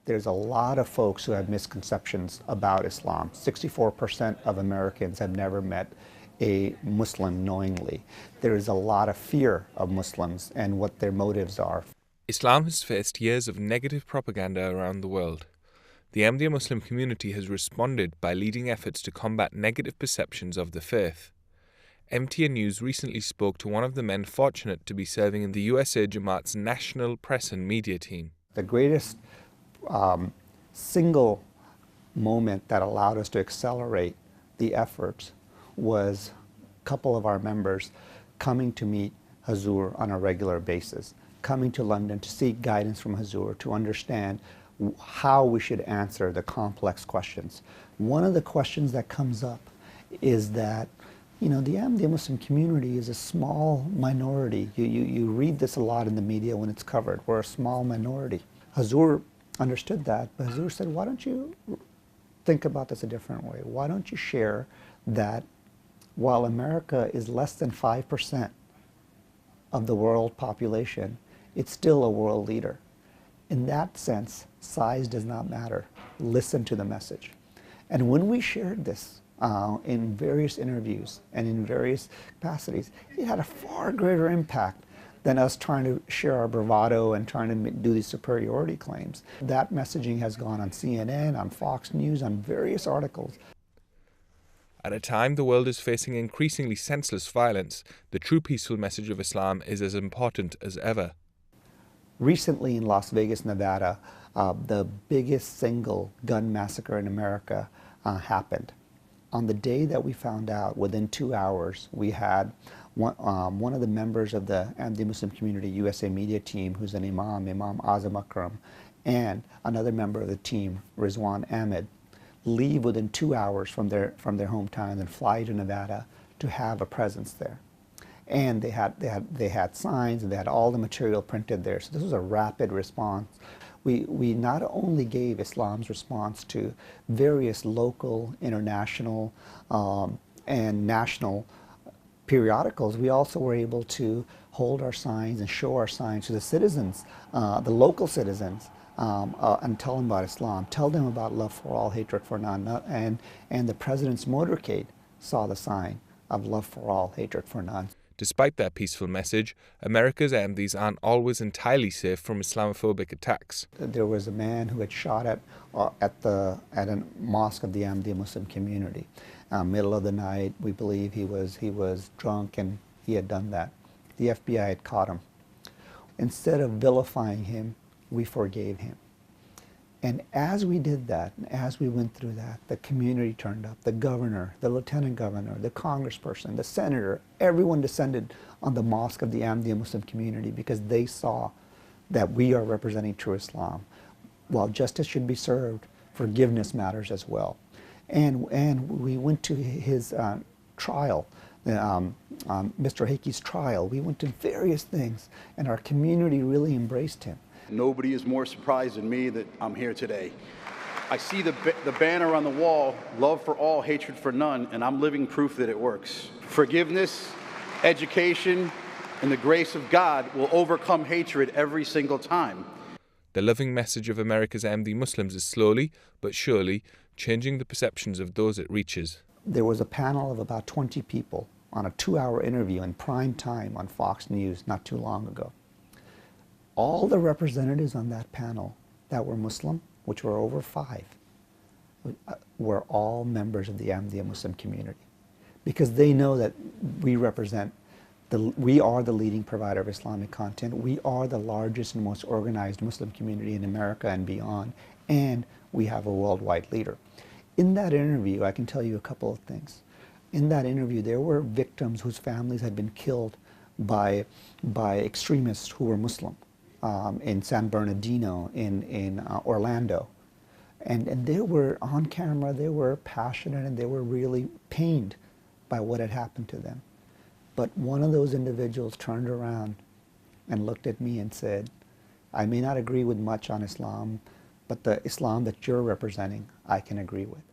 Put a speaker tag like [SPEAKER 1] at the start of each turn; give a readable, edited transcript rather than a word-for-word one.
[SPEAKER 1] there's a lot of folks who have misconceptions about Islam. 64% of Americans have never met a Muslim knowingly. There is a lot of fear of Muslims and what their motives are.
[SPEAKER 2] Islam has faced years of negative propaganda around the world. The Ahmadiyya Muslim community has responded by leading efforts to combat negative perceptions of the faith. MTN News recently spoke to one of the men fortunate to be serving in the USA Jamaat's national press and media team.
[SPEAKER 1] The greatest single moment that allowed us to accelerate the efforts was a couple of our members coming to meet Hazur on a regular basis, coming to London to seek guidance from Hazur to understand how we should answer the complex questions. One of the questions that comes up is that, the Ahmadiyya Muslim community is a small minority. You read this a lot in the media when it's covered. We're a small minority. Hazur understood that, but Hazur said, why don't you think about this a different way? Why don't you share that while America is less than 5% of the world population, it's still a world leader. In that sense, size does not matter. Listen to the message. And when we shared this in various interviews and in various capacities, it had a far greater impact than us trying to share our bravado and trying to do these superiority claims. That messaging has gone on CNN, on Fox News, on various articles.
[SPEAKER 2] At a time the world is facing increasingly senseless violence, the true peaceful message of Islam is as important as ever.
[SPEAKER 1] Recently in Las Vegas, Nevada, the biggest single gun massacre in America happened. On the day that we found out, within 2 hours, we had one of the members of the Ahmadiyya Muslim Community USA media team, who's an Imam Azam Akram, and another member of the team, Rizwan Ahmed, leave within 2 hours from their hometown and fly to Nevada to have a presence there. And they had signs and they had all the material printed there. So this was a rapid response. We not only gave Islam's response to various local, international, and national periodicals, we also were able to hold our signs and show our signs to the citizens, the local citizens, and tell them about Islam, tell them about love for all, hatred for none. And the President's motorcade saw the sign of love for all, hatred for none.
[SPEAKER 2] Despite their peaceful message, America's Ahmadis aren't always entirely safe from Islamophobic attacks.
[SPEAKER 1] There was a man who had shot at a mosque of the Ahmadiyya Muslim community. Middle of the night, we believe he was drunk and he had done that. The FBI had caught him. Instead of vilifying him, we forgave him. And as we did that, and as we went through that, the community turned up. The governor, the lieutenant governor, the congressperson, the senator, everyone descended on the mosque of the Ahmadiyya Muslim community because they saw that we are representing true Islam. While justice should be served, forgiveness matters as well. And we went to his trial, Mr. Hakey's trial. We went to various things, and our community really embraced him.
[SPEAKER 3] Nobody is more surprised than me that I'm here today. I see the banner on the wall, love for all, hatred for none, and I'm living proof that it works. Forgiveness, education, and the grace of God will overcome hatred every single time.
[SPEAKER 2] The loving message of America's Ahmadi Muslims is slowly but surely changing the perceptions of those it reaches.
[SPEAKER 1] There was a panel of about 20 people on a 2-hour interview in prime time on Fox News not too long ago. All the representatives on that panel that were Muslim, which were over 5, were all members of the Ahmadiyya Muslim community, because they know that we are the leading provider of Islamic content. We are the largest and most organized Muslim community in America and beyond, and we have a worldwide leader. In that interview, I can tell you a couple of things. In that interview, there were victims whose families had been killed by extremists who were Muslim. In San Bernardino, in Orlando. And they were on camera, they were passionate, and they were really pained by what had happened to them. But one of those individuals turned around and looked at me and said, I may not agree with much on Islam, but the Islam that you're representing, I can agree with.